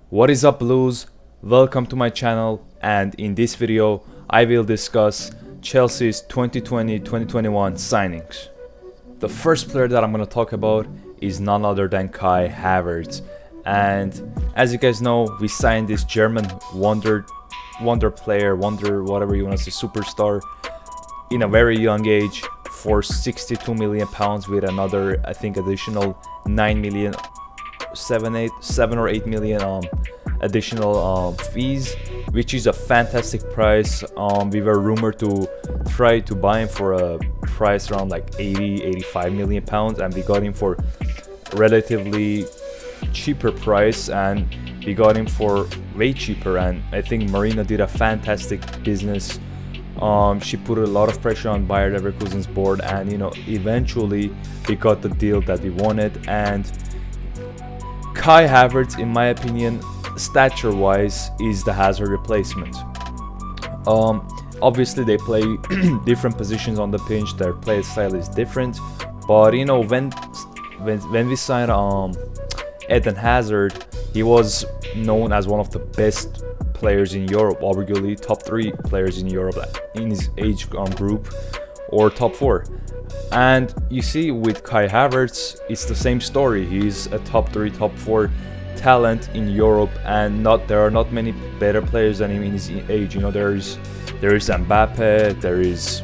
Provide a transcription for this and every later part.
What is up, Blues? Welcome to my channel, and in this video I will discuss Chelsea's 2020-2021 signings. The first player that I'm going to talk about is none other than Kai Havertz, and as you guys know, we signed this German wonder player, whatever you want to say, superstar, in a very young age for 62 million pounds with another, I think, additional 9 million, 7 or 8 million additional fees, which is a fantastic price. We were rumored to try to buy him for a price around like 85 million pounds, and we got him for relatively cheaper price, and we got him for way cheaper. And I think Marina did a fantastic business. She put a lot of pressure on Bayer Leverkusen's board, and eventually we got the deal that we wanted. And Kai Havertz, in my opinion, stature-wise, is the Hazard replacement. Obviously they play different positions on the pitch, their play style is different, but when we signed Eden Hazard, he was known as one of the best players in Europe, arguably top 3 players in Europe in his age group, or top 4. And you see with Kai Havertz, it's the same story. He's a top 3, top 4 talent in Europe, and there are not many better players than him in his age. There is Mbappe, there is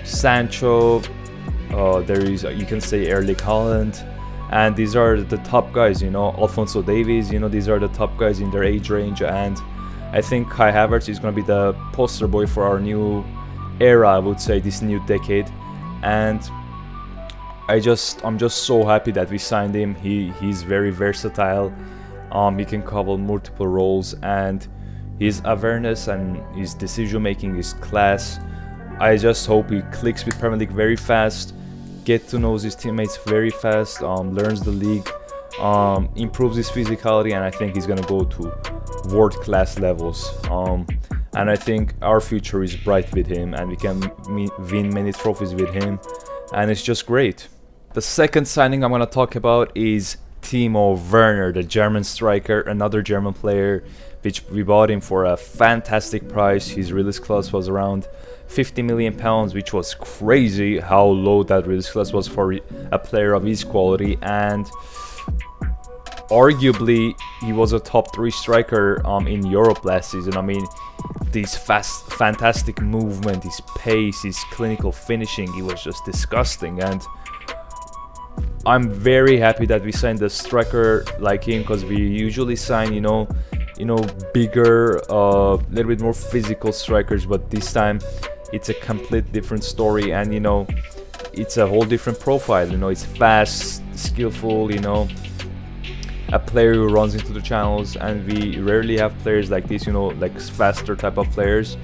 Sancho, there is, you can say, Erling Haaland, and these are the top guys. Alphonso Davies. These are the top guys in their age range, and I think Kai Havertz is going to be the poster boy for our new era, I would say, this new decade. And I'm just so happy that we signed him. He's very versatile. He can cover multiple roles, and his awareness and his decision making is class. I just hope he clicks with Premier League very fast, get to know his teammates very fast, learns the league, improves his physicality, and I think he's gonna go to world-class levels. And I think our future is bright with him, and we can win many trophies with him, and it's just great. The second signing I'm gonna talk about is Timo Werner, the German striker, another German player, which we bought him for a fantastic price. His release clause was around 50 million pounds, which was crazy how low that release clause was for a player of his quality. And arguably he was a top 3 striker in Europe last season. I mean, this fantastic movement, his pace, his clinical finishing, it was just disgusting. And I'm very happy that we signed a striker like him, because we usually sign bigger, little bit more physical strikers, but this time it's a complete different story, and it's a whole different profile. It's fast, skillful, a player who runs into the channels, and we rarely have players like this, like faster type of players.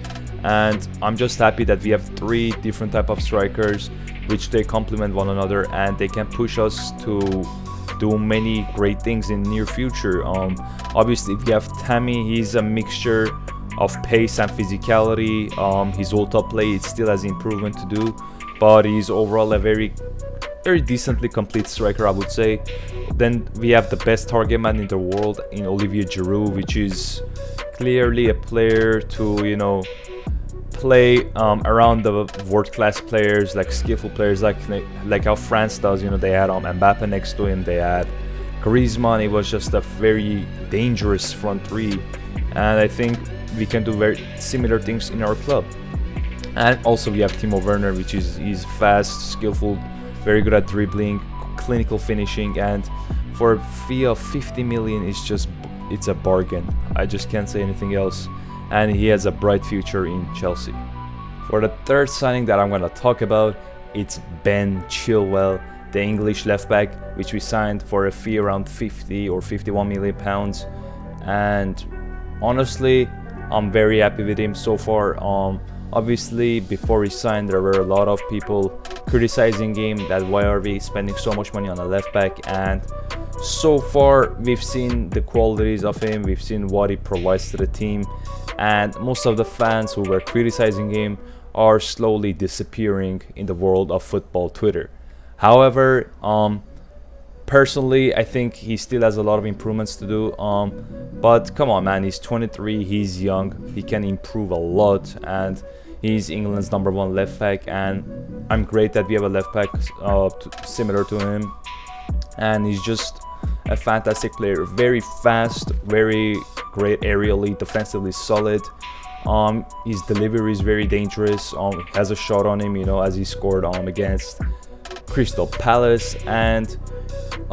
And I'm just happy that we have 3 different type of strikers, which they complement one another, and they can push us to do many great things in near future. Obviously if you have Tammy, he's a mixture of pace and physicality. His ult-up play, it still has improvement to do, but he's overall a very decently complete striker, I would say. Then we have the best target man in the world in Olivier Giroud, which is clearly a player to play around the world-class players, like skillful players, like how France does. They had Mbappe next to him, they had Griezmann. It was just a very dangerous front 3, and I think we can do very similar things in our club. And also we have Timo Werner, which he's fast, skillful, very good at dribbling, clinical finishing, and for a fee of 50 million, it's a bargain. I just can't say anything else. And he has a bright future in Chelsea. For the third signing that I'm going to talk about, it's Ben Chilwell, the English left back, which we signed for a fee around 50 or 51 million pounds. And honestly, I'm very happy with him so far. Obviously, before he signed, there were a lot of people criticizing him that why are we spending so much money on a left back, and so far we've seen the qualities of him, we've seen what he provides to the team, and most of the fans who were criticizing him are slowly disappearing in the world of football Twitter. However, Personally, I think he still has a lot of improvements to do. But come on, man, he's 23, he's young, he can improve a lot, and he's England's #1 left back. And I'm great that we have a left back similar to him, and he's just a fantastic player, very fast, very great aerially, defensively solid. His delivery is very dangerous. Has a shot on him, as he scored against Crystal Palace. And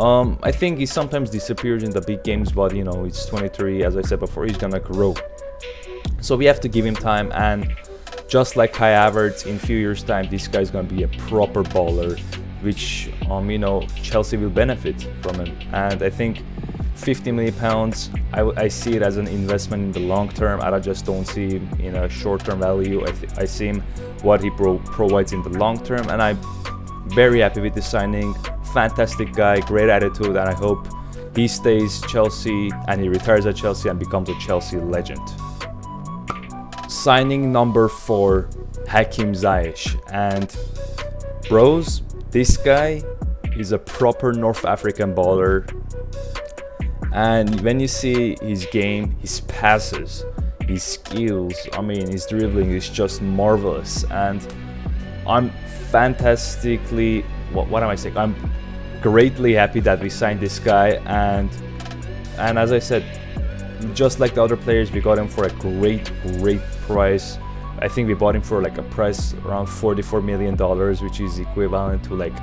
I think he sometimes disappears in the big games, but he's 23, as I said before, he's gonna grow. So we have to give him time, and just like Kai Havertz, in a few years' time, this guy's gonna be a proper baller, which Chelsea will benefit from him. And I think 50 million pounds, I see it as an investment in the long term. I just don't see him in a short-term value. I see him what he provides in the long term, and I'm very happy with this signing. Fantastic guy, great attitude, and I hope he stays Chelsea and he retires at Chelsea and becomes a Chelsea legend. Signing number 4, Hakim Ziyech. And bros, this guy is a proper North African baller. And when you see his game, his passes, his skills, his dribbling is just marvelous. And I'm fantastically, what am I saying? I'm greatly happy that we signed this guy. And as I said, just like the other players, we got him for a great price. I think we bought him for like a price around $44 million, which is equivalent to like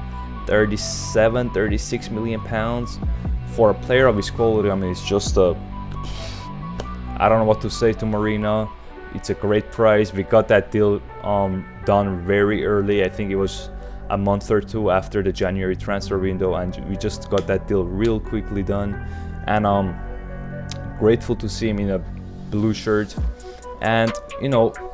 36 million pounds. For a player of his quality, it's just I don't know what to say to Marina. It's a great price. We got that deal done very early. I think it was a month or two after the January transfer window, and we just got that deal real quickly done. And grateful to see him in a blue shirt. And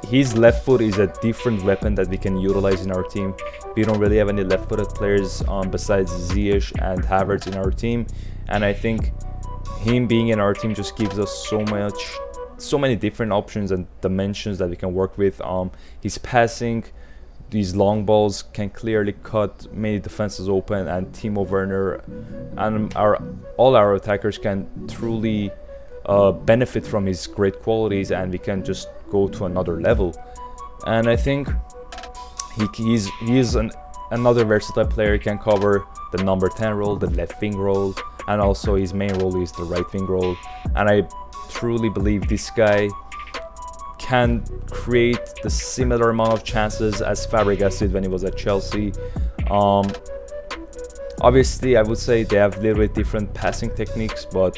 his left foot is a different weapon that we can utilize in our team. We don't really have any left-footed players besides Ziyech and Havertz in our team, and I think him being in our team just gives us so many different options and dimensions that we can work with. His passing, these long balls can clearly cut many defenses open, and Timo Werner and all our attackers can truly benefit from his great qualities, and we can just go to another level. And I think he is another versatile player. He can cover the number 10 role, the left wing role, and also his main role is the right wing role. And I truly believe this guy can create the similar amount of chances as Fabregas did when he was at Chelsea. Obviously, I would say they have a little bit different passing techniques, but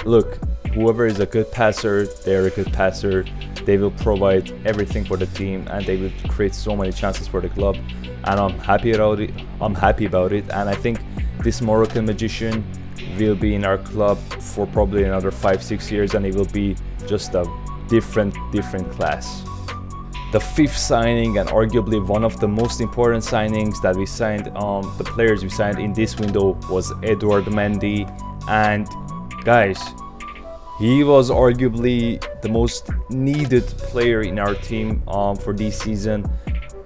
look, whoever is a good passer, they're a good passer. They will provide everything for the team, and they will create so many chances for the club. And I'm happy about it. And I think this Moroccan magician will be in our club for probably another 5-6 years, and it will be just a different class. The 5th signing, and arguably one of the most important signings that we signed, the players we signed in this window, was Edouard Mendy. And guys, he was arguably the most needed player in our team for this season.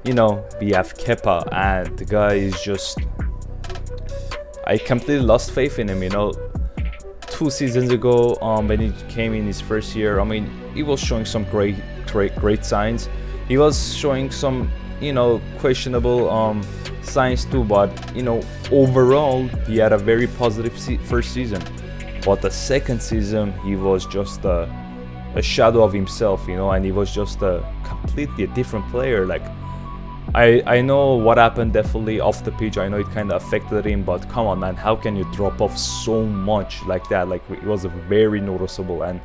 We have Kepa, and the guy is just, I completely lost faith in him. 2 seasons ago, when he came in his first year, he was showing some great signs. He was showing some, questionable signs too, but overall he had a very positive first season. But the second season, he was just a shadow of himself, and he was just a completely different player. Like, I know what happened definitely off the pitch. I know it kind of affected him, but come on, man, how can you drop off so much like that? Like, it was very noticeable. And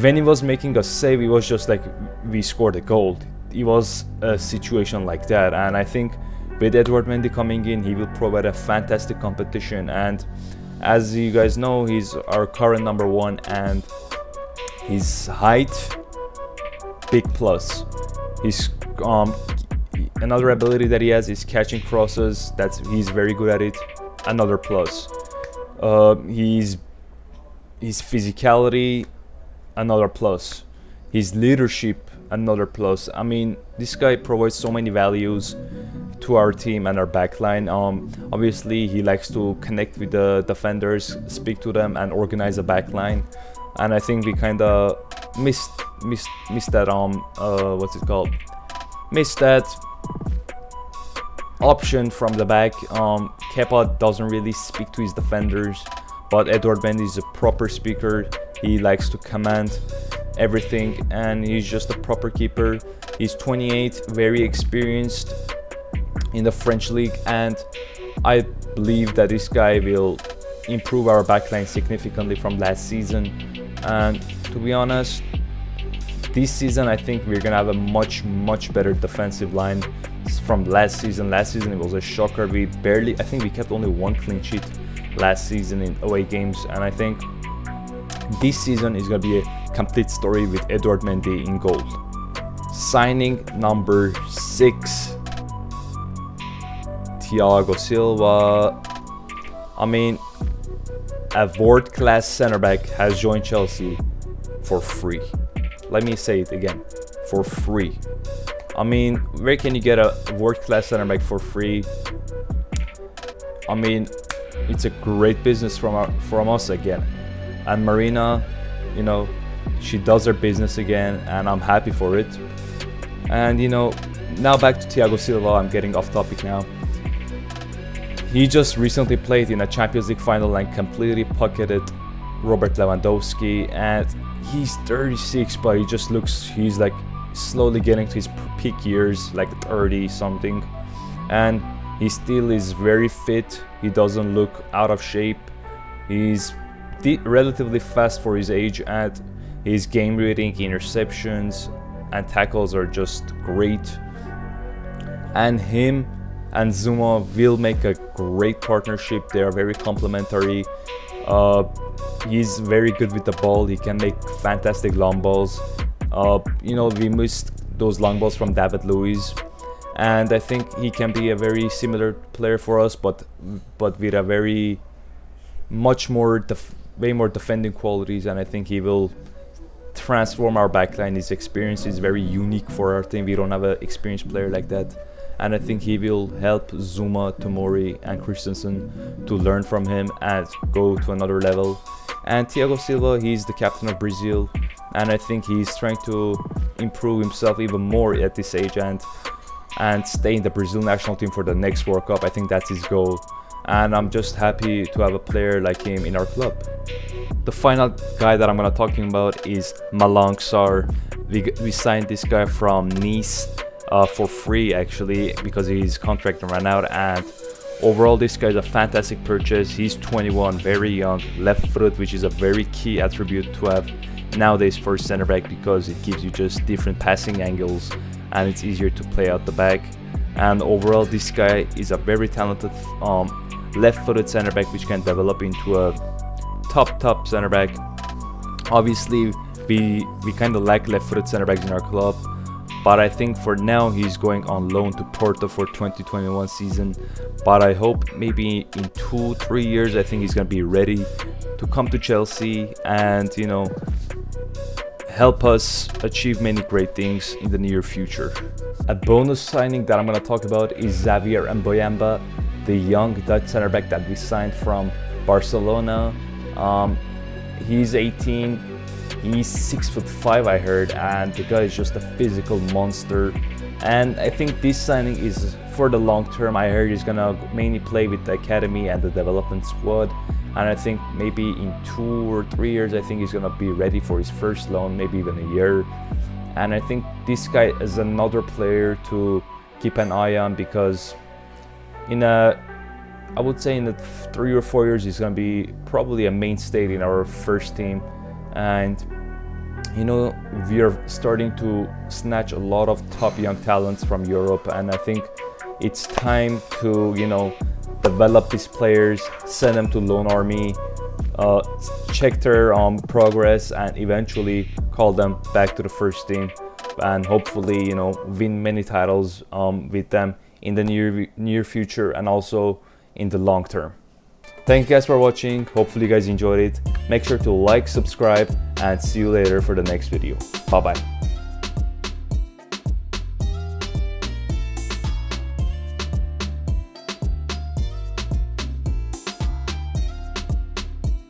when he was making a save, it was just like we scored a goal. It was a situation like that. And I think with Edouard Mendy coming in, he will provide a fantastic competition. And as you guys know, he's our current number 1, and his height, big plus. His another ability that he has is catching crosses. He's very good at it. Another plus. His physicality, another plus. His leadership, another plus. This guy provides so many values to our team and our backline. Obviously, he likes to connect with the defenders, speak to them, and organize a backline. And I think we kind of missed that what's it called? Missed that option from the back. Kepa doesn't really speak to his defenders, but Edouard Mendy is a proper speaker. He likes to command everything, and he's just a proper keeper. He's 28, very experienced in the French league, and I believe that this guy will improve our backline significantly from last season. And to be honest, this season I think we're gonna have a much better defensive line from last season. Last season it was a shocker. I think we kept only 1 clean sheet last season in away games, and I think this season is going to be a complete story with Edouard Mendy in goal. Signing number 6, Thiago Silva. I mean, a world-class center back has joined Chelsea for free. Let me say it again, for free. I mean, where can you get a world-class center back for free? I mean, it's a great business from us again. And Marina, you know, she does her business again, and I'm happy for it. And you know, now back to Thiago Silva. I'm getting off topic now. He just recently played in a Champions League final and completely pocketed Robert Lewandowski. And he's 36, but he's like slowly getting to his peak years, like 30 something. And he still is very fit. He doesn't look out of shape. He's relatively fast for his age, and his game reading, interceptions, and tackles are just great. And him and Zouma will make a great partnership. They are very complementary. He's very good with the ball. He can make fantastic long balls. You know, we missed those long balls from David Luiz, and I think he can be a very similar player for us, but with a way more defending qualities. And I think he will transform our backline. His experience is very unique for our team. We don't have an experienced player like that, and I think he will help Zouma, Tomori, and Christensen to learn from him and go to another level. And Thiago Silva, he's the captain of Brazil, and I think he's trying to improve himself even more at this age and stay in the Brazil national team for the next World Cup. I think that's his goal, and I'm just happy to have a player like him in our club. The final guy that I'm gonna talking about is Malang Sarr. We signed this guy from Nice for free, actually, because his contract ran out. And overall, this guy is a fantastic purchase. He's 21, very young, left foot, which is a very key attribute to have nowadays for center back, because it gives you just different passing angles and it's easier to play out the back. And overall, this guy is a very talented left-footed center back, which can develop into a top center back. Obviously, we kind of lack left-footed center backs in our club, but I think for now he's going on loan to Porto for 2021 season. But I hope maybe in 2-3 years, I think he's gonna be ready to come to Chelsea and, you know, help us achieve many great things in the near future. A bonus signing that I'm gonna talk about is Xavier Mboyamba, the young Dutch center back that we signed from Barcelona. He's 18, he's 6'5", I heard, and the guy is just a physical monster. And I think this signing is for the long term. I heard he's gonna mainly play with the academy and the development squad, and I think maybe in 2 or 3 years, I think he's gonna be ready for his first loan, maybe even a year. And I think this guy is another player to keep an eye on, because I would say in the 3 or 4 years, he's gonna be probably a mainstay in our first team. And you know, we are starting to snatch a lot of top young talents from Europe, and I think it's time to, you know, develop these players, send them to Loan Army, check their progress, and eventually call them back to the first team, and hopefully, you know, win many titles with them in the near future and also in the long term. Thank you guys for watching. Hopefully you guys enjoyed it. Make sure to like, subscribe, and see you later for the next video. Bye bye.